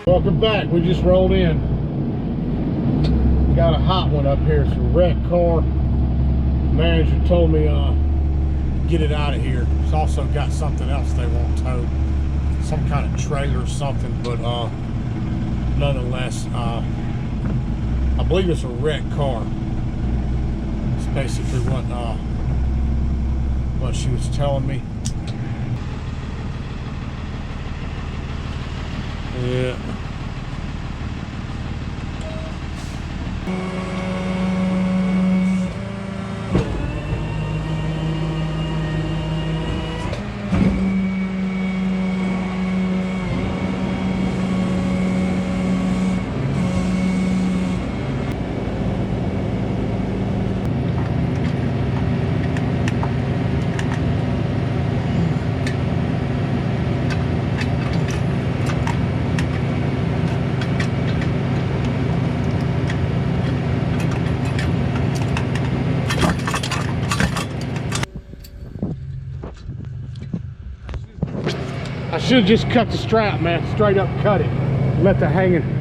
Welcome back. We just rolled in. Got a hot one up here. It's a wrecked car. Manager told me get it out of here. It's also got something else they want towed, some kind of trailer or something, but nonetheless, I believe it's a wrecked car. It's basically what she was telling me. Yeah. I should have just cut the strap, man. Straight up cut it. Left it hanging.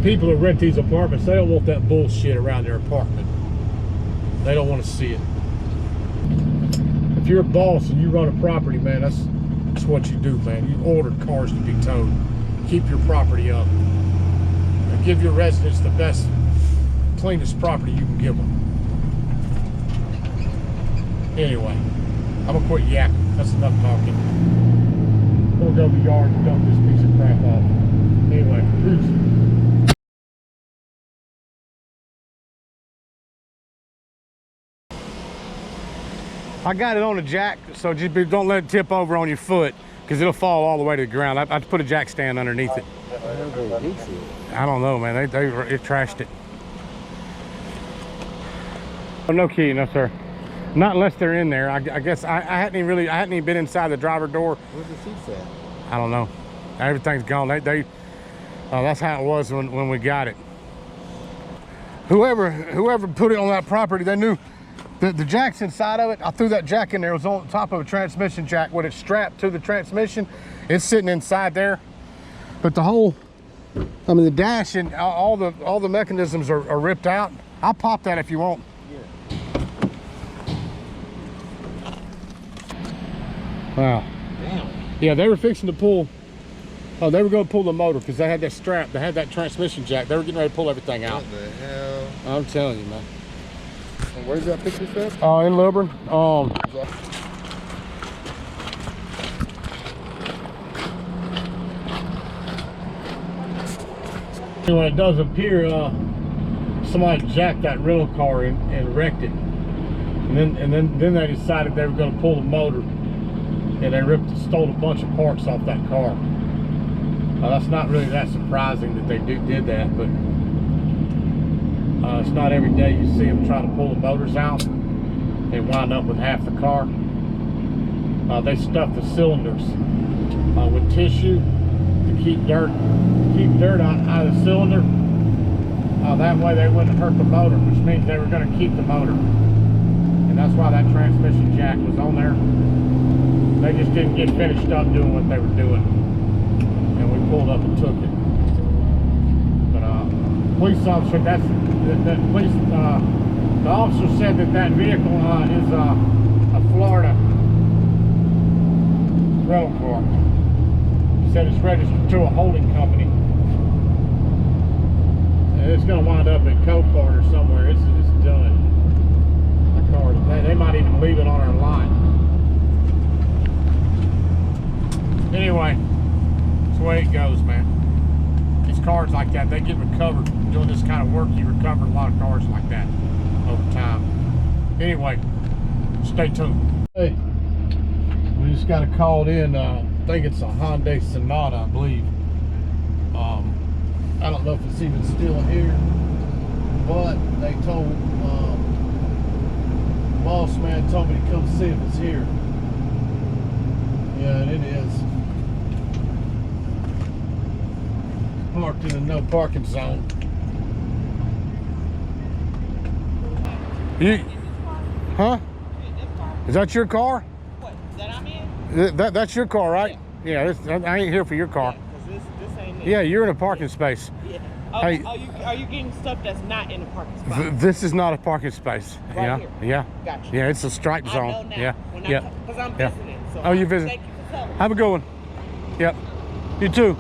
People who rent these apartments, they don't want that bullshit around their apartment. They don't want to see it. If you're a boss and you run a property, man, that's what you do, man. You order cars to be towed. Keep your property up. And give your residents the best, cleanest property you can give them. Anyway, I'm gonna quit yapping. That's enough talking. I'm gonna go to the yard and dump this piece of crap off. Anyway, peace. I got it on a jack, so just don't let it tip over on your foot, because it'll fall all the way to the ground. I have to put a jack stand underneath it. I don't know, man. They trashed it. Oh, no key, no sir. Not unless they're in there. I guess I hadn't even been inside the driver door. Where's the seats at? I don't know. Everything's gone. That's how it was when we got it. Whoever put it on that property, they knew. The jack's inside of it. I threw that jack in there. It was on top of a transmission jack with it strapped to the transmission. It's sitting inside there. But the whole, I mean, the dash and all the mechanisms are ripped out. I'll pop that if you want. Yeah. Wow. Damn. Yeah, they were fixing to pull. Oh, they were going to pull the motor because they had that strap. They had that transmission jack. They were getting ready to pull everything out. What the hell? I'm telling you, man. And where's that picture set? In Lilburn. Anyway, it does appear somebody jacked that rental car and wrecked it, and then they decided they were going to pull the motor, and they stole a bunch of parts off that car. That's not really that surprising that they did that, but it's not every day you see them trying to pull the motors out. They wind up with half the car. They stuff the cylinders with tissue to keep dirt out of the cylinder. That way they wouldn't hurt the motor, which means they were going to keep the motor. And that's why that transmission jack was on there. They just didn't get finished up doing what they were doing. And we pulled up and took it. But police officer, the officer said that vehicle is a Florida rental car. said it's registered to a holding company. And it's gonna wind up at Copart or somewhere. It's done. My car, they might even leave it on our lot. Anyway, that's the way it goes, man. These cars like that, they get recovered. Doing this kind of work, you recover a lot of cars like that over time. Anyway, stay tuned. Hey, we just got a called in. I think it's a Hyundai Sonata, I believe. I don't know if it's even still in here, but they told boss man told me to come see if it's here. Yeah, it is. Parked in a no parking zone. You, huh? Is that your car? What? That I'm in? That's your car, right? Yeah, I ain't here for your car. Yeah, this ain't it. Yeah, you're in a parking space. Yeah. Oh, Hey. are you getting stuff that's not in a parking spot? This is not a parking space. Right Yeah, here. yeah. Gotcha. Yeah, it's a strike I zone. know now. Yeah, When yeah. Because I'm Yeah. visiting. So Oh, you visit? Thank you for telling me. Have a good one. Yep. You too.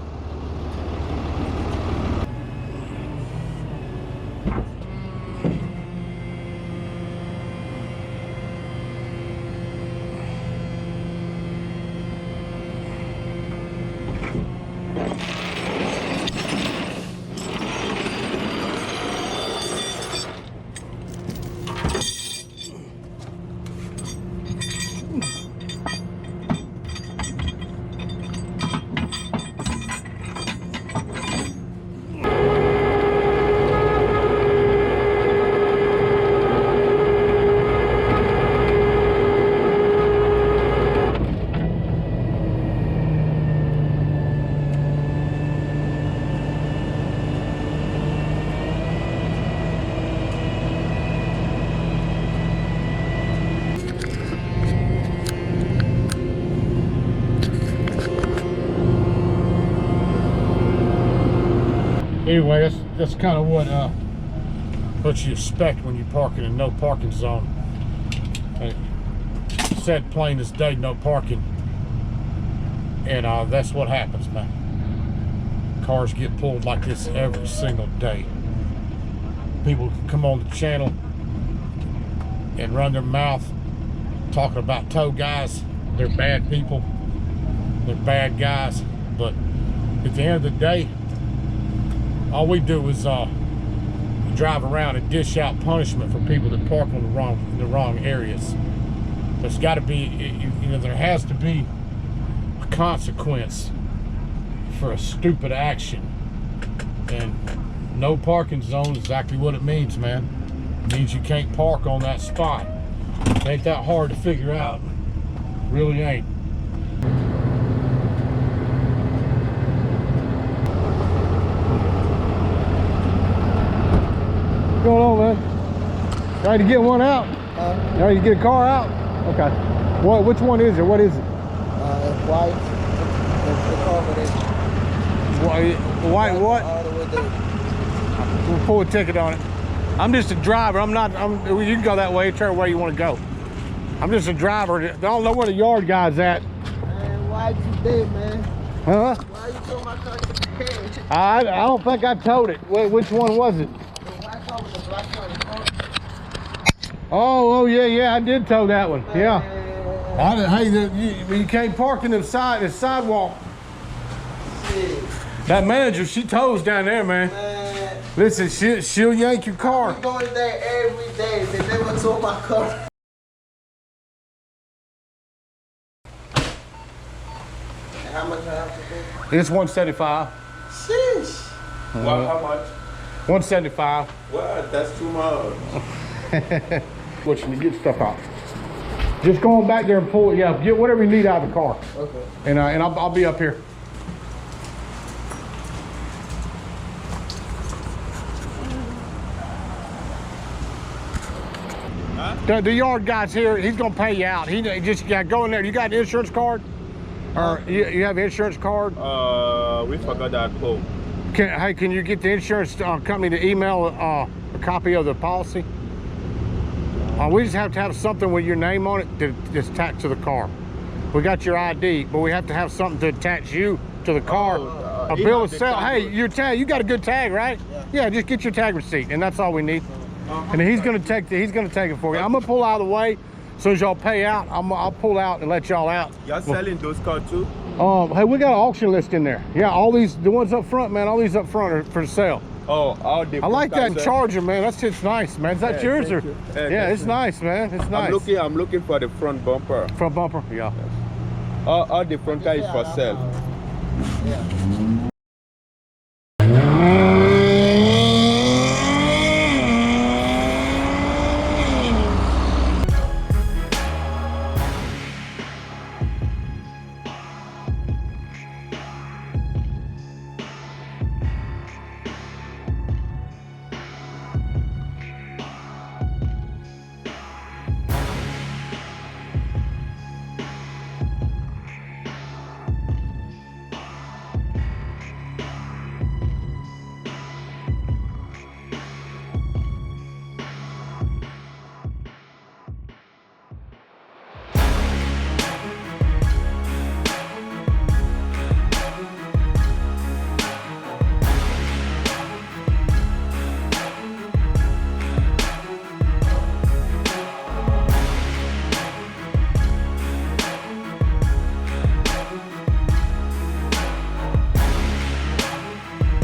Anyway, that's kind of what you expect when you park in a no parking zone. It said plain as day, no parking, and that's what happens, man. Cars get pulled like this every single day. People come on the channel and run their mouth talking about tow guys. They're bad people. They're bad guys. But at the end of the day, all we do is drive around and dish out punishment for people that park in the wrong areas. There's got to be, there has to be a consequence for a stupid action. And no parking zone is exactly what it means, man. It means you can't park on that spot. It ain't that hard to figure out. Really ain't. What's going on, man? Ready to get one out? You ready to get a car out? Okay. What? Which one is it? What is it? It's white. The car with it. White what? All the way there. We'll pull a ticket on it. I'm just a driver. You can go that way, turn where you want to go. I'm just a driver. I don't know where the yard guy's at. Man, why you dead, man? Huh? Why you told my car to dead? I don't think I towed it. Which one was it? The white car with the black car. Oh, yeah, I did tow that one. Yeah. Man. Hey, you can't park in the sidewalk. Shit. That manager, she tows down there, man. Man. Listen, she'll yank your car. We going there every day. They never told my car. And how much I have to pay? It's $175. Sheesh. Well, how much? $175. Well, that's too much. What you need, get stuff out. Just go on back there and pull it. Yeah, get whatever you need out of the car. Okay. And I'll be up here. Huh? The yard guy's here. He's gonna pay you out. He just go in there. You got an insurance card, or you have an insurance card? We forgot that quote. Can you get the insurance company to email a copy of the policy? We just have to have something with your name on it that's attached to the car. We got your ID, but we have to have something to attach you to the car. A he bill have of the sale. tag. Hey, your tag. You got a good tag, right? Yeah. Just get your tag receipt, and that's all we need. And he's gonna take it for you. I'm gonna pull out of the way. As soon as y'all pay out, I'll pull out and let y'all out. You're selling those cars too? Hey, we got an auction list in there. Yeah, all these, the ones up front, man. All these up front are for sale. Oh, all the. I like that cars, Charger, man. That's just nice, man. Is that Yeah, yours or? thank you. Yeah, Thank it's you. nice, man. It's nice. I'm looking for the front bumper. Front bumper. Yeah. All the front car is for sale. Yeah.